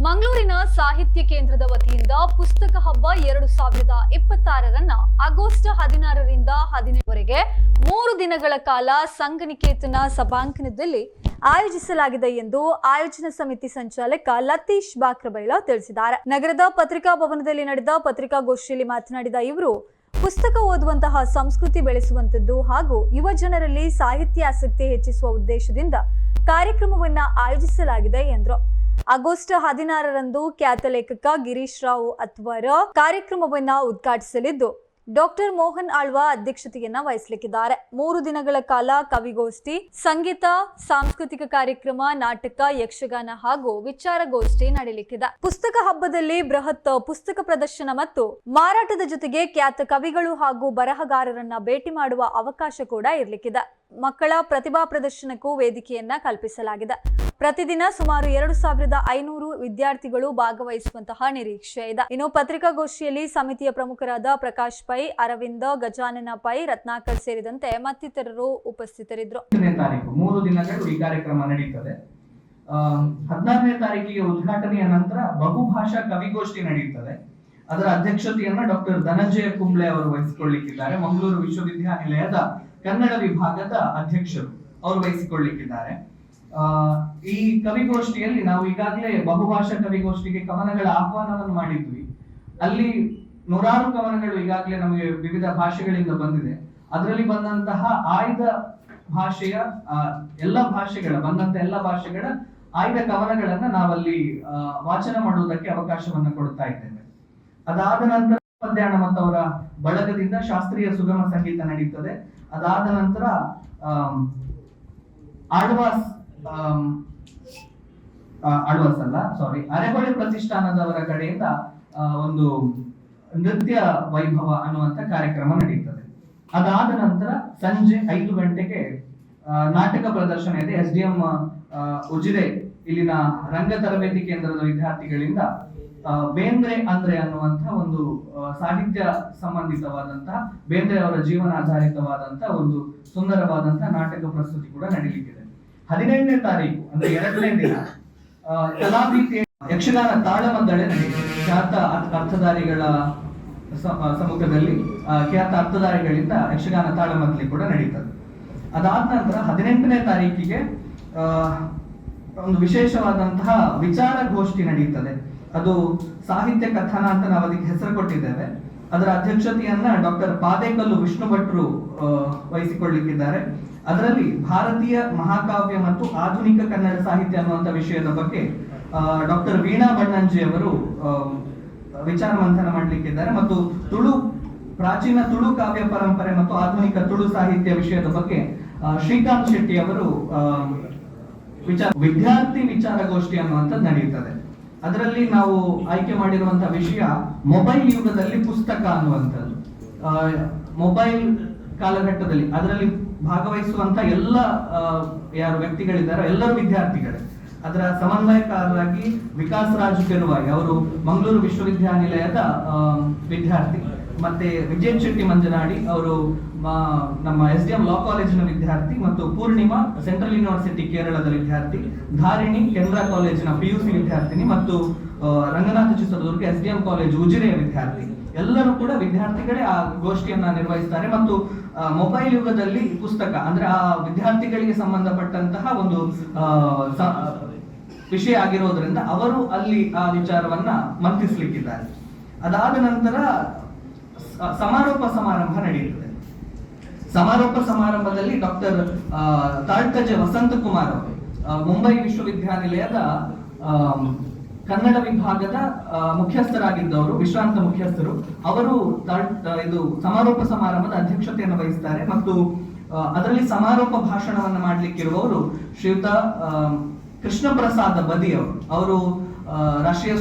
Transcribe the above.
ಮಂಗಳೂರಿನ ಸಾಹಿತ್ಯ ಕೇಂದ್ರದ ವತಿಯಿಂದ ಪುಸ್ತಕ ಹಬ್ಬ 2026ರನ್ನ ಆಗಸ್ಟ್ 16ರಿಂದ 17ವರೆಗೆ 3 ದಿನಗಳ ಕಾಲ ಸಂಘನಿಕೇತನ ಸಭಾಂಗಣದಲ್ಲಿ ಆಯೋಜಿಸಲಾಗಿದೆ ಎಂದು ಆಯೋಜನಾ ಸಮಿತಿ ಸಂಚಾಲಕ ಲತೀಶ್ ಬಾಕ್ರಬೈಲ ತಿಳಿಸಿದ್ದಾರೆ. ನಗರದ ಪತ್ರಿಕಾ ಭವನದಲ್ಲಿ ನಡೆದ ಪತ್ರಿಕಾಗೋಷ್ಠಿಯಲ್ಲಿ ಮಾತನಾಡಿದ ಇವರು, ಪುಸ್ತಕ ಓದುವಂತಹ ಸಂಸ್ಕೃತಿ ಬೆಳೆಸುವಂತದ್ದು ಹಾಗೂ ಯುವ ಜನರಲ್ಲಿ ಸಾಹಿತ್ಯ ಆಸಕ್ತಿ ಹೆಚ್ಚಿಸುವ ಉದ್ದೇಶದಿಂದ ಕಾರ್ಯಕ್ರಮವನ್ನ ಆಯೋಜಿಸಲಾಗಿದೆ ಎಂದರು. ಆಗಸ್ಟ್ 16ರಂದು ಖ್ಯಾತ ಲೇಖಕ ಗಿರೀಶ್ ರಾವ್ ಅತ್ವರ ಕಾರ್ಯಕ್ರಮವನ್ನ ಉದ್ಘಾಟಿಸಲಿದ್ದು ಡಾಕ್ಟರ್ ಮೋಹನ್ ಆಳ್ವ ಅಧ್ಯಕ್ಷತೆಯನ್ನ ವಹಿಸಲಿದ್ದಾರೆ. 3 ದಿನಗಳ ಕಾಲ ಕವಿಗೋಷ್ಠಿ, ಸಂಗೀತ, ಸಾಂಸ್ಕೃತಿಕ ಕಾರ್ಯಕ್ರಮ, ನಾಟಕ, ಯಕ್ಷಗಾನ ಹಾಗೂ ವಿಚಾರಗೋಷ್ಠಿ ನಡೆಯಲಿಕ್ಕಿದೆ. ಪುಸ್ತಕ ಹಬ್ಬದಲ್ಲಿ ಬೃಹತ್ ಪುಸ್ತಕ ಪ್ರದರ್ಶನ ಮತ್ತು ಮಾರಾಟದ ಜೊತೆಗೆ ಖ್ಯಾತ ಕವಿಗಳು ಹಾಗೂ ಬರಹಗಾರರನ್ನ ಭೇಟಿ ಮಾಡುವ ಅವಕಾಶ ಕೂಡ ಇರಲಿಕ್ಕಿದೆ. ಮಕ್ಕಳ ಪ್ರತಿಭಾ ಪ್ರದರ್ಶನಕ್ಕೂ ವೇದಿಕೆಯನ್ನ ಕಲ್ಪಿಸಲಾಗಿದೆ. ಪ್ರತಿದಿನ ಸುಮಾರು 2500 ವಿದ್ಯಾರ್ಥಿಗಳು ಭಾಗವಹಿಸುವಂತಹ ನಿರೀಕ್ಷೆ ಇದೆ. ಇನ್ನು ಪತ್ರಿಕಾಗೋಷ್ಠಿಯಲ್ಲಿ ಸಮಿತಿಯ ಪ್ರಮುಖರಾದ ಪ್ರಕಾಶ್ ಪೈ, ಅರವಿಂದ, ಗಜಾನನ ಪೈ, ರತ್ನಾಕರ್ ಸೇರಿದಂತೆ ಮತ್ತಿತರರು ಉಪಸ್ಥಿತರಿದ್ದರು. 3 ದಿನಗಳು ಈ ಕಾರ್ಯಕ್ರಮ ನಡೆಯುತ್ತದೆ. 16ನೇ ತಾರೀಕಿಗೆ ಉದ್ಘಾಟನೆಯ ನಂತರ ಬಹುಭಾಷಾ ಕವಿಗೋಷ್ಠಿ ನಡೆಯುತ್ತದೆ. ಅದರ ಅಧ್ಯಕ್ಷತೆಯನ್ನ ಡಾಕ್ಟರ್ ಧನಂಜಯ ಕುಂಬ್ಳೆ ಅವರು ವಹಿಸಿಕೊಳ್ಳಿಕ್ಕಿದ್ದಾರೆ. ಮಂಗಳೂರು ವಿಶ್ವವಿದ್ಯಾನಿಲಯದ ಕನ್ನಡ ವಿಭಾಗದ ಅಧ್ಯಕ್ಷರು ಅವರು ವಹಿಸಿಕೊಳ್ಳಿಕ್ಕಿದ್ದಾರೆ. ಈ ಕವಿಗೋಷ್ಠಿಯಲ್ಲಿ ನಾವು ಈಗಾಗಲೇ ಬಹುಭಾಷಾ ಕವಿಗೋಷ್ಠಿಗೆ ಕವನಗಳ ಆಹ್ವಾನವನ್ನು ಮಾಡಿದ್ವಿ. ಅಲ್ಲಿ 100 ಕವನಗಳು ಈಗಾಗಲೇ ನಮಗೆ ವಿವಿಧ ಭಾಷೆಗಳಿಂದ ಬಂದಿದೆ. ಅದರಲ್ಲಿ ಬಂದಂತಹ ಆಯ್ದ ಭಾಷೆಯ ಎಲ್ಲ ಭಾಷೆಗಳ ಆಯ್ದ ಕವನಗಳನ್ನ ನಾವಲ್ಲಿ ವಾಚನ ಮಾಡುವುದಕ್ಕೆ ಅವಕಾಶವನ್ನು ಕೊಡ್ತಾ ಇದ್ದೇವೆ. ಅದಾದ ನಂತರ ಮಧ್ಯಾಹ್ನ ಮತ್ತು ಅವರ ಬಳಗದಿಂದ ಶಾಸ್ತ್ರೀಯ ಸುಗಮ ಸಂಗೀತ ನಡೀತದೆ. ಅದಾದ ನಂತರ ಅರೆಹೊಳೆ ಪ್ರತಿಷ್ಠಾನದವರ ಕಡೆಯಿಂದ ಒಂದು ನೃತ್ಯ ವೈಭವ ಅನ್ನುವಂತ ಕಾರ್ಯಕ್ರಮ ನಡೆಯುತ್ತದೆ. ಅದಾದ ನಂತರ ಸಂಜೆ 5 ಗಂಟೆಗೆ ನಾಟಕ ಪ್ರದರ್ಶನ ಇದೆ. SDM ಉಜಿರೆ ಇಲ್ಲಿನ ರಂಗ ತರಬೇತಿ ಕೇಂದ್ರದ ವಿದ್ಯಾರ್ಥಿಗಳಿಂದ ಬೇಂದ್ರೆ ಅಂದ್ರೆ ಅನ್ನುವಂತಹ ಒಂದು ಸಾಹಿತ್ಯ ಸಂಬಂಧಿತವಾದಂತಹ ಬೇಂದ್ರೆ ಅವರ ಜೀವನ ಆಧಾರಿತವಾದಂತಹ ಒಂದು ಸುಂದರವಾದಂತಹ ನಾಟಕ ಪ್ರಸ್ತುತಿ ಕೂಡ ನಡೆಯಲಿಕ್ಕಿದೆ. 17ನೇ ತಾರೀಕು ಅಂದ್ರೆ 2ನೇ ದಿನ ಕಲಾಭೀತಿ ಯಕ್ಷಗಾನ ತಾಳಮದ್ದಳೆ ನಡೆಯುತ್ತೆ. ಖ್ಯಾತ ಅರ್ಥಧಾರಿಗಳ ಸಮ್ಮುಖದಲ್ಲಿ ಖ್ಯಾತ ಅರ್ಥಧಾರಿಗಳಿಂದ ಯಕ್ಷಗಾನ ತಾಳಮದ್ದಳೆ ಕೂಡ ನಡೀತದೆ. ಅದಾದ ನಂತರ 18ನೇ ತಾರೀಕಿಗೆ ಒಂದು ವಿಶೇಷವಾದಂತಹ ವಿಚಾರಗೋಷ್ಠಿ ನಡೆಯುತ್ತದೆ. ಅದು ಸಾಹಿತ್ಯ ಕಥನ ಅಂತ ನಾವು ಅದಕ್ಕೆ ಹೆಸರು ಕೊಟ್ಟಿದ್ದೇವೆ. ಅದರ ಅಧ್ಯಕ್ಷತೆಯನ್ನ ಡಾಕ್ಟರ್ ಪಾದೇಕಲ್ಲು ವಿಷ್ಣು ಭಟ್ರು ವಹಿಸಿಕೊಳ್ಳಿಕ್ಕಿದ್ದಾರೆ. ಅದರಲ್ಲಿ ಭಾರತೀಯ ಮಹಾಕಾವ್ಯ ಮತ್ತು ಆಧುನಿಕ ಕನ್ನಡ ಸಾಹಿತ್ಯ ಅನ್ನುವಂಥ ವಿಷಯದ ಬಗ್ಗೆ ಡಾಕ್ಟರ್ ವೀಣಾ ಬಣ್ಣಂಜಿ ಅವರು ವಿಚಾರ ಮಂಥನ ಮಾಡಲಿಕ್ಕಿದ್ದಾರೆ. ಮತ್ತು ಪ್ರಾಚೀನ ತುಳು ಕಾವ್ಯ ಪರಂಪರೆ ಮತ್ತು ಆಧುನಿಕ ತುಳು ಸಾಹಿತ್ಯ ವಿಷಯದ ಬಗ್ಗೆ ಶ್ರೀಕಾಂತ್ ಶೆಟ್ಟಿ ಅವರು ವಿದ್ಯಾರ್ಥಿ ವಿಚಾರಗೋಷ್ಠಿ ಅನ್ನುವಂಥದ್ದು ನಡೆಯುತ್ತದೆ. ಅದರಲ್ಲಿ ನಾವು ಆಯ್ಕೆ ಮಾಡಿರುವಂತಹ ವಿಷಯ ಮೊಬೈಲ್ ಯುಗದಲ್ಲಿ ಪುಸ್ತಕ ಅನ್ನುವಂಥದ್ದು. ಮೊಬೈಲ್ ಕಾಲಘಟ್ಟದಲ್ಲಿ ಅದರಲ್ಲಿ ಭಾಗವಹಿಸುವಂತ ಎಲ್ಲ ಯಾರು ವ್ಯಕ್ತಿಗಳಿದ್ದಾರೋ ಎಲ್ಲರೂ ವಿದ್ಯಾರ್ಥಿಗಳೇ. ಅದರ ಸಮನ್ವಯಕಾರರಾಗಿ ವಿಕಾಸ್ ರಾಜ್ ಪೆರುವಾಯಿ ಅವರು ಮಂಗಳೂರು ವಿಶ್ವವಿದ್ಯಾನಿಲಯದ ವಿದ್ಯಾರ್ಥಿ, ಮತ್ತೆ ವಿಜಯ್ ಶೆಟ್ಟಿ ಮಂಜನಾಡಿ ಅವರು ನಮ್ಮ SDM ಲಾ ಕಾಲೇಜಿನ ವಿದ್ಯಾರ್ಥಿ, ಮತ್ತು ಪೂರ್ಣಿಮಾ ಸೆಂಟ್ರಲ್ ಯೂನಿವರ್ಸಿಟಿ ಕೇರಳದ ವಿದ್ಯಾರ್ಥಿ, ಧಾರಿಣಿ ಕೆನರಾ ಕಾಲೇಜಿನ PUC ವಿದ್ಯಾರ್ಥಿನಿ, ಮತ್ತು ರಂಗನಾಥ ಚಿತ್ರದುರ್ಗ SDM ಕಾಲೇಜ್ ಉಜಿರೆಯ ವಿದ್ಯಾರ್ಥಿ. ಎಲ್ಲರೂ ಕೂಡ ವಿದ್ಯಾರ್ಥಿಗಳೇ ಆ ಗೋಷ್ಠಿಯನ್ನ ನಿರ್ವಹಿಸ್ತಾರೆ. ಮತ್ತು ಮೊಬೈಲ್ ಯುಗದಲ್ಲಿ ಪುಸ್ತಕ ಅಂದ್ರೆ ಆ ವಿದ್ಯಾರ್ಥಿಗಳಿಗೆ ಸಂಬಂಧಪಟ್ಟಂತಹ ಒಂದು ವಿಷಯ ಆಗಿರೋದ್ರಿಂದ ಅವರು ಅಲ್ಲಿ ಆ ವಿಚಾರವನ್ನ ಮಂಡಿಸಲಿಕ್ಕಿದ್ದಾರೆ. ಅದಾದ ನಂತರ ಸಮಾರೋಪ ಸಮಾರಂಭ ನಡೆಯುತ್ತದೆ. ಸಮಾರೋಪ ಸಮಾರಂಭದಲ್ಲಿ ಡಾಕ್ಟರ್ ತಾಳ್ಕಜೆ ವಸಂತಕುಮಾರ್ ಅವರು ಮುಂಬೈ ವಿಶ್ವವಿದ್ಯಾನಿಲಯದ ಕನ್ನಡ ವಿಭಾಗದ ಮುಖ್ಯಸ್ಥರಾಗಿದ್ದವರು, ವಿಶ್ರಾಂತ ಮುಖ್ಯಸ್ಥರು. ಅವರು ಇದು ಸಮಾರೋಪ ಸಮಾರಂಭದ ಅಧ್ಯಕ್ಷತೆಯನ್ನು ವಹಿಸ್ತಾರೆ. ಮತ್ತು ಅದರಲ್ಲಿ ಸಮಾರೋಪ ಭಾಷಣವನ್ನು ಮಾಡಲಿಕ್ಕಿರುವವರು ಶ್ರೀಯುತ ಕೃಷ್ಣ ಪ್ರಸಾದ ಬದಿ ಅವರು ರಾಷ್ಟ್ರೀಯ